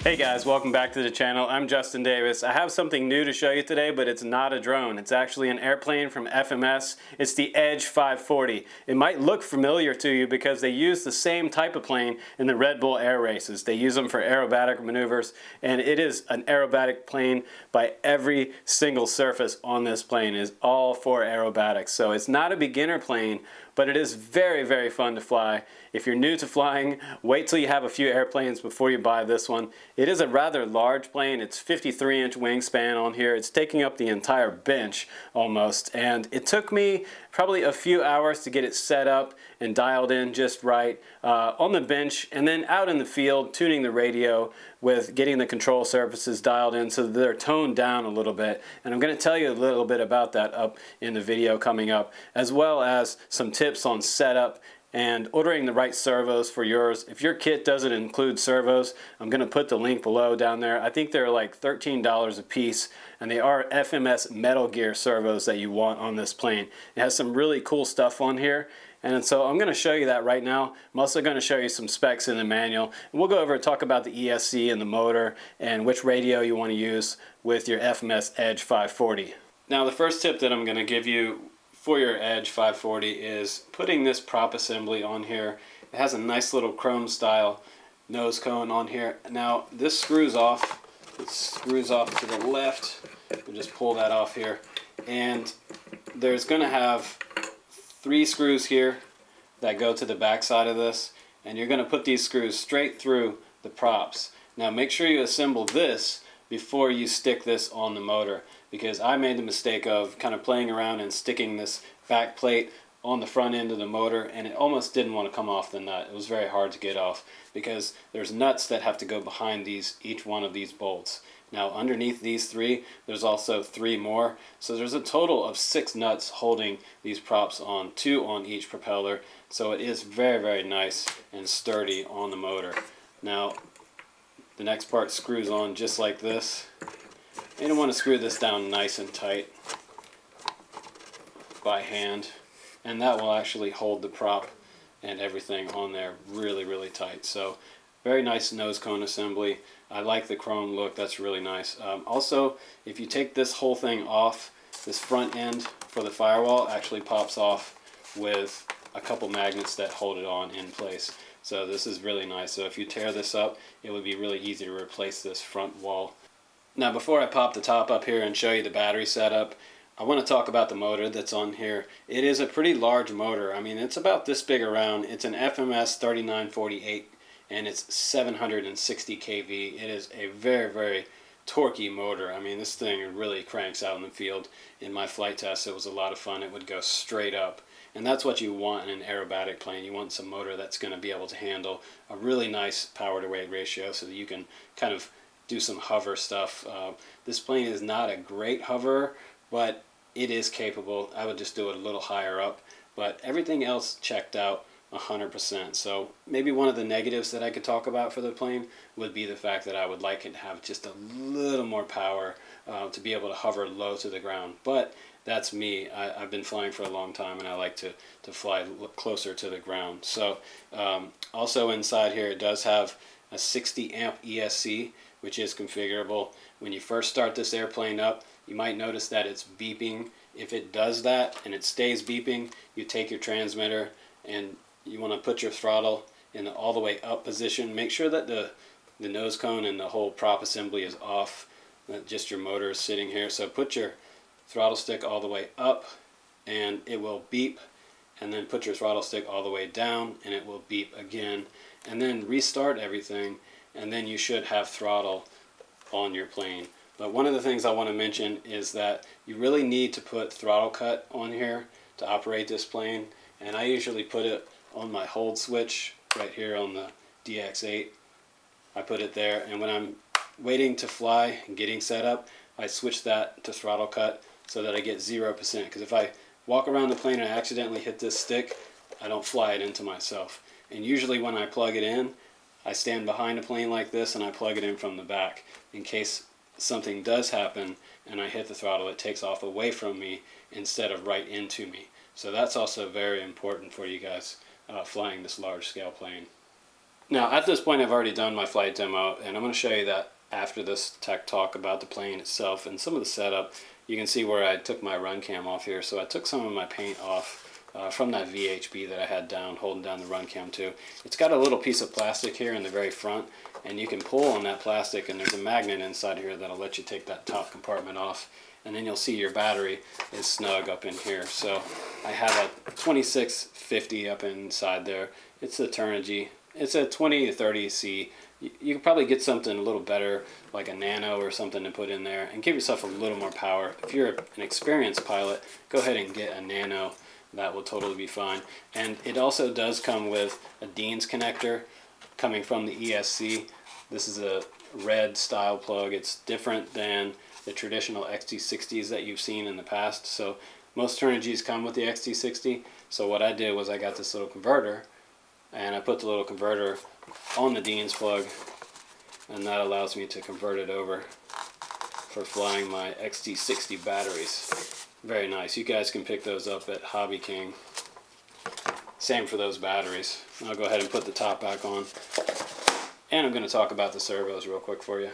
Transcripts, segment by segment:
Hey guys, welcome back to the channel. I'm Justin Davis. I have something new to show you today, but it's not a drone. It's actually an airplane from FMS. It's the EDGE 540. It might look familiar to you because they use the same type of plane in the Redbull Air Races. They use them for aerobatic maneuvers, and it is an aerobatic plane by every single surface on this plane is all for aerobatics. So it's not a beginner plane, but it is very, very fun to fly. If you're new to flying, wait till you have a few airplanes before you buy this one. It is a rather large plane. It's 53-inch wingspan on here. It's taking up the entire bench almost, and it took me probably a few hours to get it set up and dialed in just right on the bench, and then out in the field tuning the radio with getting the control surfaces dialed in so that they're toned down a little bit. And I'm going to tell you a little bit about that up in the video coming up, as well as some tips on setup and ordering the right servos for yours. If your kit doesn't include servos, I'm going to put the link below down there. I think they're like $13 a piece, and they are FMS Metal Gear Servos that you want on this plane. It has some really cool stuff on here, and so I'm going to show you that right now. I'm also going to show you some specs in the manual, and we'll go over and talk about the ESC and the motor and which radio you want to use with your FMS EDGE 540. Now, the first tip that I'm going to give you for your EDGE 540 is putting this prop assembly on here. It has a nice little chrome style nose cone on here. Now this screws off. It screws off to the left. We'll just pull that off here. And there's going to have 3 screws here that go to the back side of this. And you're going to put these screws straight through the props. Now make sure you assemble this before you stick this on the motor, because I made the mistake of kind of playing around and sticking this back plate on the front end of the motor, and it almost didn't want to come off the nut. It was very hard to get off because there's nuts that have to go behind each one of these bolts. Now underneath these 3, there's also 3 more, so there's a total of 6 nuts holding these props on, 2 on each propeller, so it is very, very nice and sturdy on the motor. Now the next part screws on just like this. You don't want to screw this down nice and tight by hand, and that will actually hold the prop and everything on there really, really tight. So very nice nose cone assembly. I like the chrome look. That's really nice. Also, if you take this whole thing off, this front end for the firewall actually pops off with a couple magnets that hold it on in place. So this is really nice. So if you tear this up, it would be really easy to replace this front wall. Now before I pop the top up here and show you the battery setup, I want to talk about the motor that's on here. It is a pretty large motor. I mean, it's about this big around. It's an FMS 3948 and it's 760 kV. It is a very, very torquey motor. I mean, this thing really cranks out in the field. In my flight test, it was a lot of fun. It would go straight up. And that's what you want in an aerobatic plane. You want some motor that's going to be able to handle a really nice power to weight ratio so that you can kind of do some hover stuff. This plane is not a great hover, but it is capable. I would just do it a little higher up, but everything else checked out 100%. So maybe one of the negatives that I could talk about for the plane would be the fact that I would like it to have just a little more power to be able to hover low to the ground. But that's me. I've been flying for a long time, and I like to fly closer to the ground. So also inside here, it does have a 60 amp ESC, which is configurable. When you first start this airplane up, you might notice that it's beeping. If it does that and it stays beeping, you take your transmitter and you want to put your throttle in the all the way up position. Make sure that the nose cone and the whole prop assembly is off, just your motor is sitting here. So put your throttle stick all the way up and it will beep, and then put your throttle stick all the way down and it will beep again, and then restart everything, and then you should have throttle on your plane. But one of the things I want to mention is that you really need to put throttle cut on here to operate this plane, and I usually put it on my hold switch right here on the DX8. I put it there, and when I'm waiting to fly and getting set up, I switch that to throttle cut so that I get 0%, because if I walk around the plane and I accidentally hit this stick, I don't fly it into myself. And usually when I plug it in, I stand behind a plane like this and I plug it in from the back. In case something does happen and I hit the throttle, it takes off away from me instead of right into me. So that's also very important for you guys flying this large scale plane. Now at this point I've already done my flight demo, and I'm going to show you that after this tech talk about the plane itself and some of the setup. You can see where I took my run cam off here, so I took some of my paint off from that VHB that I had down, holding down the run cam too. It's got a little piece of plastic here in the very front, and you can pull on that plastic, and there's a magnet inside here that'll let you take that top compartment off, and then you'll see your battery is snug up in here. So I have a 2650 up inside there. It's a Turnigy. It's a 20-30C. You could probably get something a little better, like a Nano or something, to put in there and give yourself a little more power. If you're an experienced pilot, go ahead and get a Nano. That will totally be fine. And it also does come with a Dean's connector coming from the ESC. This is a red style plug. It's different than the traditional XT60s that you've seen in the past. So most Turnigys come with the XT60. So what I did was I got this little converter, and I put the little converter on the Dean's plug, and that allows me to convert it over for flying my XT60 batteries. Very nice. You guys can pick those up at Hobby King. Same for those batteries. I'll go ahead and put the top back on, and I'm going to talk about the servos real quick for you.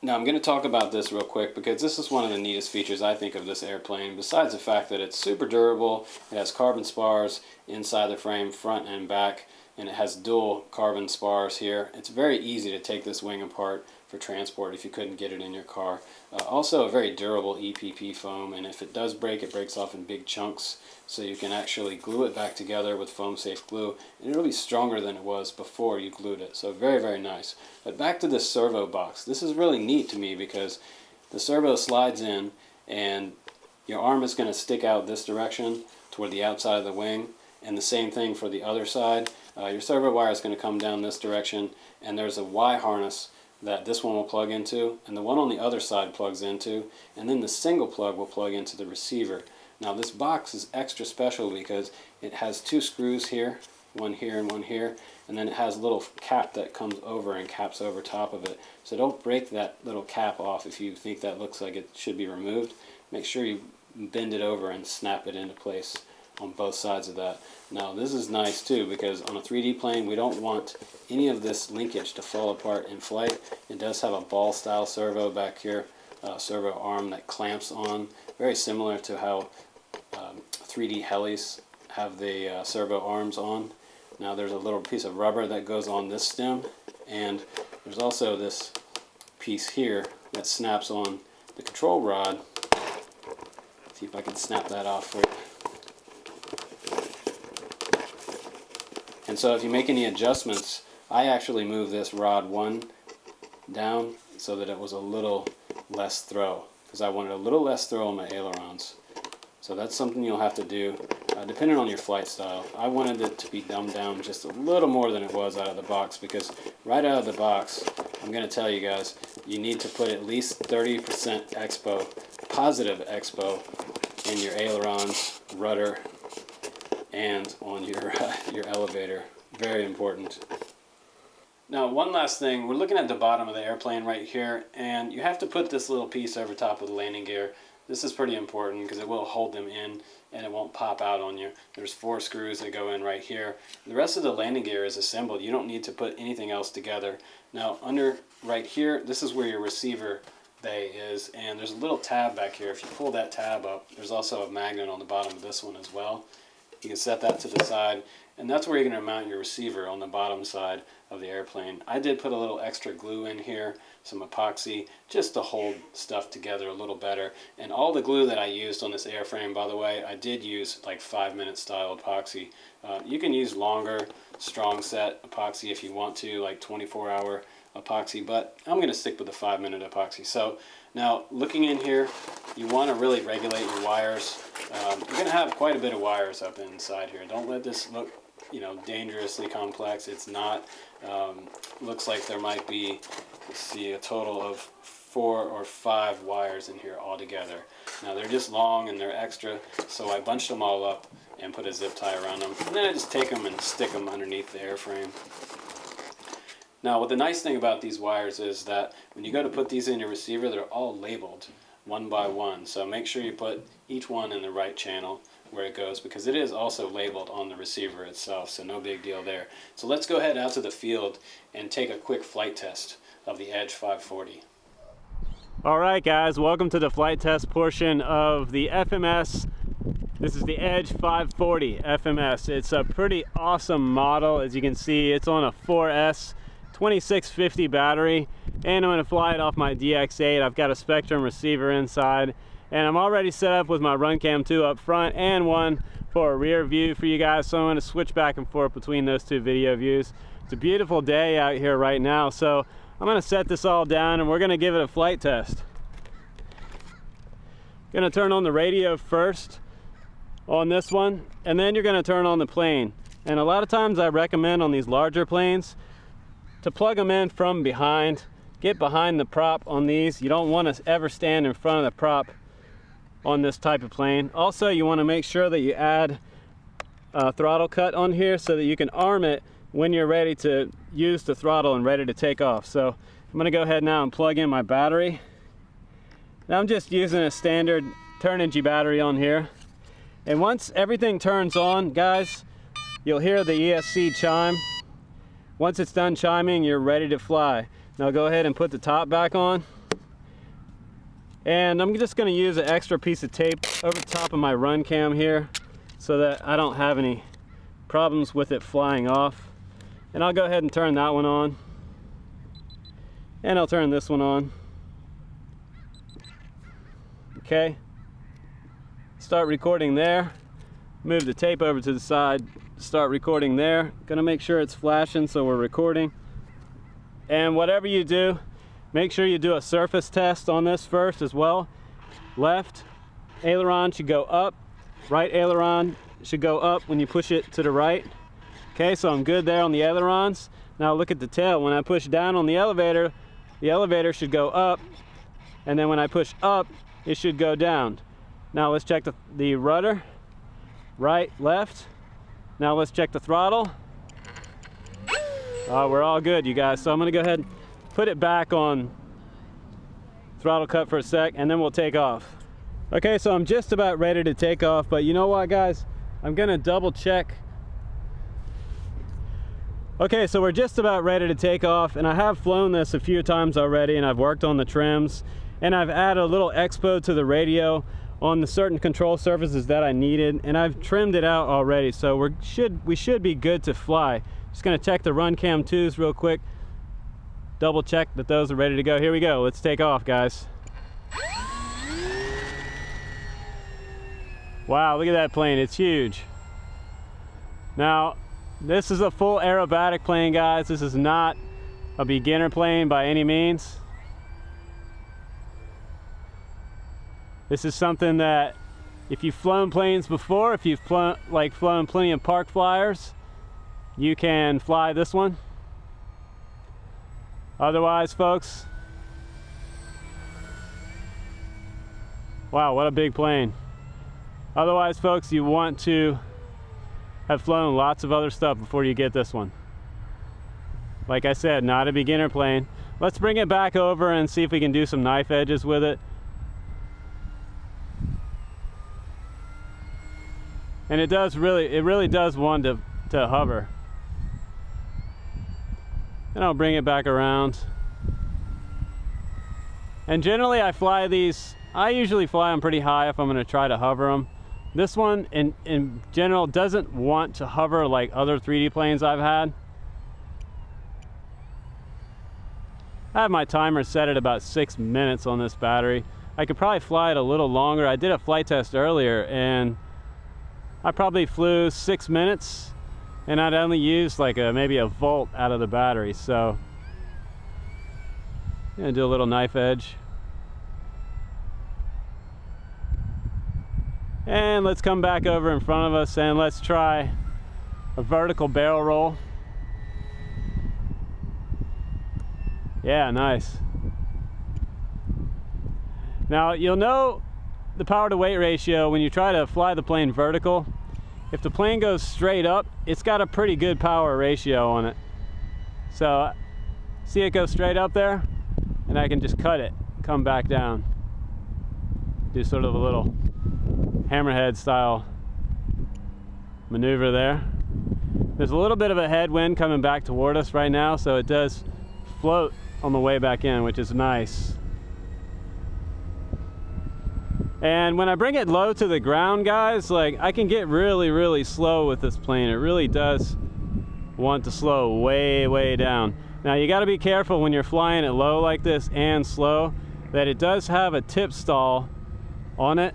Now I'm going to talk about this real quick because this is one of the neatest features I think of this airplane, besides the fact that it's super durable. It has carbon spars inside the frame, front and back, and it has dual carbon spars here. It's very easy to take this wing apart for transport if you couldn't get it in your car. Also a very durable EPP foam, and if it does break, it breaks off in big chunks, so you can actually glue it back together with foam safe glue, and it'll be stronger than it was before you glued it. So very, very nice. But back to this servo box. This is really neat to me because the servo slides in, and your arm is going to stick out this direction toward the outside of the wing, and the same thing for the other side. Your servo wire is going to come down this direction, and there's a Y harness that this one will plug into, and the one on the other side plugs into, and then the single plug will plug into the receiver. Now this box is extra special because it has two screws here and one here, and then it has a little cap that comes over and caps over top of it. So don't break that little cap off if you think that looks like it should be removed. Make sure you bend it over and snap it into place on both sides of that. Now this is nice too, because on a 3D plane we don't want any of this linkage to fall apart in flight. It does have a ball style servo back here, servo arm that clamps on, very similar to how 3D helis have the servo arms on. Now there's a little piece of rubber that goes on this stem, and there's also this piece here that snaps on the control rod. See if I can snap that off for you. And so if you make any adjustments, I actually moved this rod 1 down so that it was a little less throw, because I wanted a little less throw on my ailerons. So that's something you'll have to do depending on your flight style. I wanted it to be dumbed down just a little more than it was out of the box, because right out of the box, I'm going to tell you guys, you need to put at least 30% expo, positive expo, in your ailerons, rudder, and on your elevator. Very important. Now one last thing, we're looking at the bottom of the airplane right here, and you have to put this little piece over top of the landing gear. This is pretty important because it will hold them in and it won't pop out on you. There's 4 screws that go in right here. The rest of the landing gear is assembled. You don't need to put anything else together. Now under right here, this is where your receiver bay is, and there's a little tab back here. If you pull that tab up, there's also a magnet on the bottom of this one as well. You can set that to the side, and that's where you're going to mount your receiver, on the bottom side of the airplane. I did put a little extra glue in here, some epoxy, just to hold stuff together a little better. And all the glue that I used on this airframe, by the way, I did use like 5-minute style epoxy. You can use longer, strong set epoxy if you want to, like 24-hour epoxy, but I'm going to stick with the 5-minute epoxy. So now looking in here, you want to really regulate your wires. You're going to have quite a bit of wires up inside here. Don't let this look, dangerously complex. It's not. Looks like there might be, let's see, a total of 4 or 5 wires in here altogether. Now they're just long and they're extra, so I bunched them all up and put a zip tie around them, and then I just take them and stick them underneath the airframe. Now what the nice thing about these wires is that when you go to put these in your receiver, they're all labeled one by one, so make sure you put each one in the right channel where it goes, because it is also labeled on the receiver itself, so no big deal there. So let's go ahead out to the field and take a quick flight test of the Edge 540. All right guys, welcome to the flight test portion of the FMS. This is the Edge 540 FMS. It's a pretty awesome model. As you can see, it's on a 4S 2650 battery, and I'm going to fly it off my DX8. I've got a Spectrum receiver inside, and I'm already set up with my RunCam 2 up front and one for a rear view for you guys, so I'm going to switch back and forth between those two video views. It's a beautiful day out here right now, so I'm going to set this all down and we're going to give it a flight test. Going to turn on the radio first on this one, and then you're going to turn on the plane. And a lot of times I recommend on these larger planes to plug them in from behind. Get behind the prop on these. You don't want to ever stand in front of the prop on this type of plane. Also, you want to make sure that you add a throttle cut on here so that you can arm it when you're ready to use the throttle and ready to take off. So I'm going to go ahead now and plug in my battery. Now I'm just using a standard Turnigy battery on here. And once everything turns on, guys, you'll hear the ESC chime. Once it's done chiming, you're ready to fly. Now go ahead and put the top back on. And I'm just going to use an extra piece of tape over the top of my RunCam here so that I don't have any problems with it flying off. And I'll go ahead and turn that one on. And I'll turn this one on. Okay. Start recording there. Move the tape over to the side. Start recording there. Gonna make sure it's flashing so we're recording. And whatever you do, make sure you do a surface test on this first as well. Left aileron should go up. Right aileron should go up when you push it to the right. Okay, so I'm good there on the ailerons. Now look at the tail. When I push down on the elevator should go up. And then when I push up, it should go down. Now let's check the rudder. Right, left. Now let's check the throttle. We're all good, you guys. So I'm gonna go ahead and put it back on throttle cut for a sec, and then we'll take off. Okay, so I'm just about ready to take off, but you know what, guys? I'm gonna double check. Okay, so we're just about ready to take off, and I have flown this a few times already, and I've worked on the trims, and I've added a little expo to the radio on the certain control surfaces that I needed, and I've trimmed it out already, so we should be good to fly. Just gonna check the RunCam 2s real quick, double check that those are ready to go. Here we go, let's take off, guys. Wow, look at that plane, it's huge. Now, this is a full aerobatic plane, guys. This is not a beginner plane by any means. This is something that if you've flown planes before, if you've flown plenty of park flyers, you can fly this one. Otherwise, folks, wow, what a big plane. Otherwise, folks, you want to have flown lots of other stuff before you get this one. Like I said, not a beginner plane. Let's bring it back over and see if we can do some knife edges with it. And it really does want to hover. And I'll bring it back around. And generally I usually fly them pretty high if I'm going to try to hover them. This one in general doesn't want to hover like other 3D planes I've had. I have my timer set at about 6 minutes on this battery. I could probably fly it a little longer. I did a flight test earlier and I probably flew 6 minutes and I'd only used like maybe a volt out of the battery. So I'm gonna do a little knife edge. And let's come back over in front of us and let's try a vertical barrel roll. Yeah, nice. Now you'll know the power to weight ratio when you try to fly the plane vertical. If the plane goes straight up, it's got a pretty good power ratio on it. So see it go straight up there, and I can just cut it, come back down. Do sort of a little hammerhead style maneuver there. There's a little bit of a headwind coming back toward us right now, so it does float on the way back in, which is nice. And when I bring it low to the ground, guys, like, I can get really slow with this plane. It really does want to slow way down. Now you got to be careful when you're flying it low like this and slow, that it does have a tip stall on it,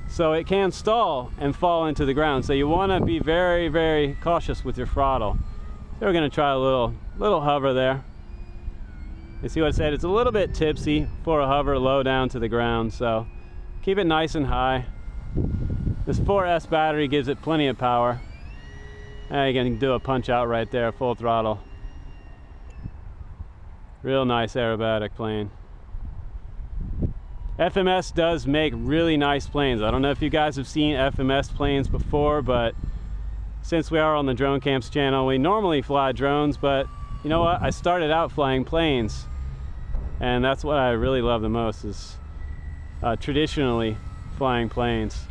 so it can stall and fall into the ground. So you want to be very cautious with your throttle. So we're going to try a little hover there. You see what I said? It's a little bit tipsy for a hover low down to the ground, so keep it nice and high. This 4S battery gives it plenty of power. And you can do a punch out right there, full throttle. Real nice aerobatic plane. FMS does make really nice planes. I don't know if you guys have seen FMS planes before, but since we are on the Drone Camps channel, we normally fly drones, but you know what? I started out flying planes, and that's what I really love the most, is traditionally flying planes.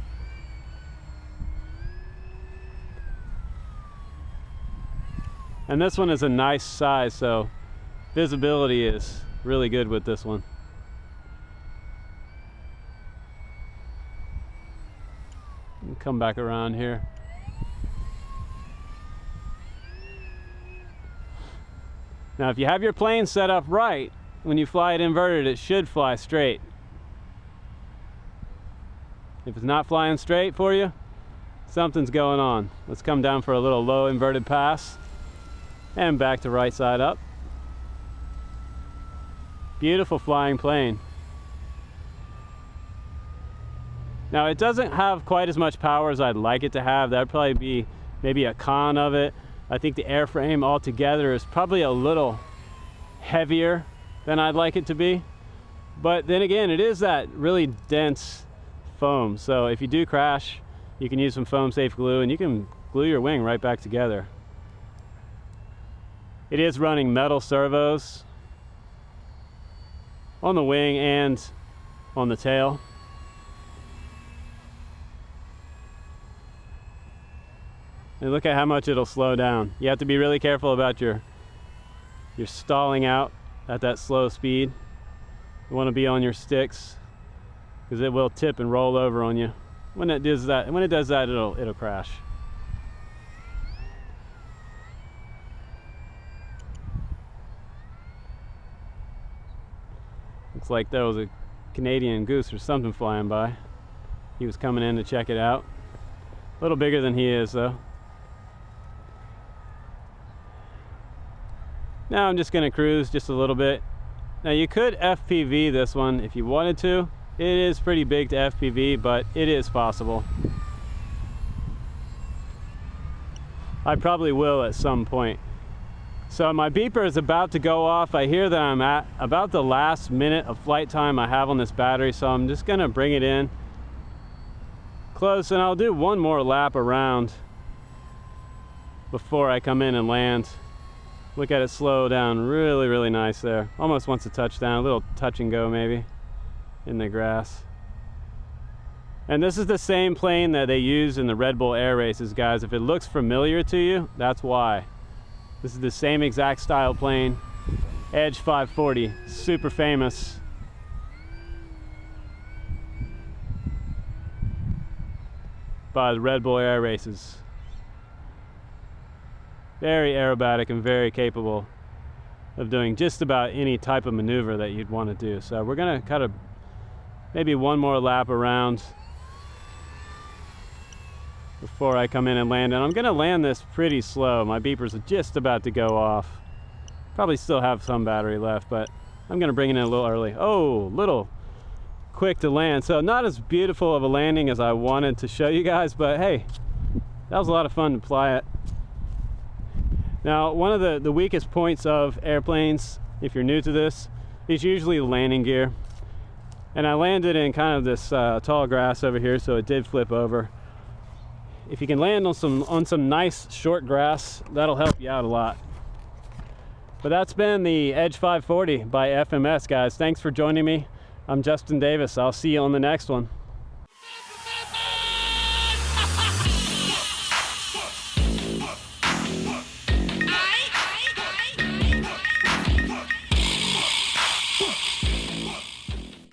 And this one is a nice size, so visibility is really good with this one. Come back around here. Now if you have your plane set up right, when you fly it inverted, it should fly straight. If it's not flying straight for you, something's going on. Let's come down for a little low inverted pass and back to right side up. Beautiful flying plane. Now it doesn't have quite as much power as I'd like it to have. That'd probably be maybe a con of it. I think the airframe altogether is probably a little heavier than I'd like it to be. But then again, it is that really dense foam. So if you do crash, you can use some foam safe glue and you can glue your wing right back together. It is running metal servos on the wing and on the tail. And look at how much it'll slow down. You have to be really careful about your stalling out at that slow speed. You want to be on your sticks, because it will tip and roll over on you. When it does that, it'll crash. Looks like there was a Canadian goose or something flying by. He was coming in to check it out. A little bigger than he is though. Now I'm just going to cruise just a little bit. Now you could FPV this one if you wanted to. It is pretty big to FPV, but it is possible. I probably will at some point. So my beeper is about to go off. I hear that I'm at about the last minute of flight time I have on this battery, so I'm just going to bring it in close, and I'll do one more lap around before I come in and land. Look at it slow down, really nice there. Almost wants to touch down, a little touch and go maybe in the grass. And this is the same plane that they use in the Redbull Air Races, guys. If it looks familiar to you, that's why. This is the same exact style plane. Edge 540, super famous. By the Redbull Air Races. Very aerobatic and very capable of doing just about any type of maneuver that you'd want to do. So we're going to kind of maybe one more lap around before I come in and land. And I'm going to land this pretty slow. My beepers are just about to go off. Probably still have some battery left, but I'm going to bring it in a little early. Oh, little quick to land. So not as beautiful of a landing as I wanted to show you guys, but hey, that was a lot of fun to fly it. Now, one of the weakest points of airplanes, if you're new to this, is usually the landing gear. And I landed in kind of this tall grass over here, so it did flip over. If you can land on some nice short grass, that'll help you out a lot. But that's been the Edge 540 by FMS, guys. Thanks for joining me. I'm Justin Davis. I'll see you on the next one.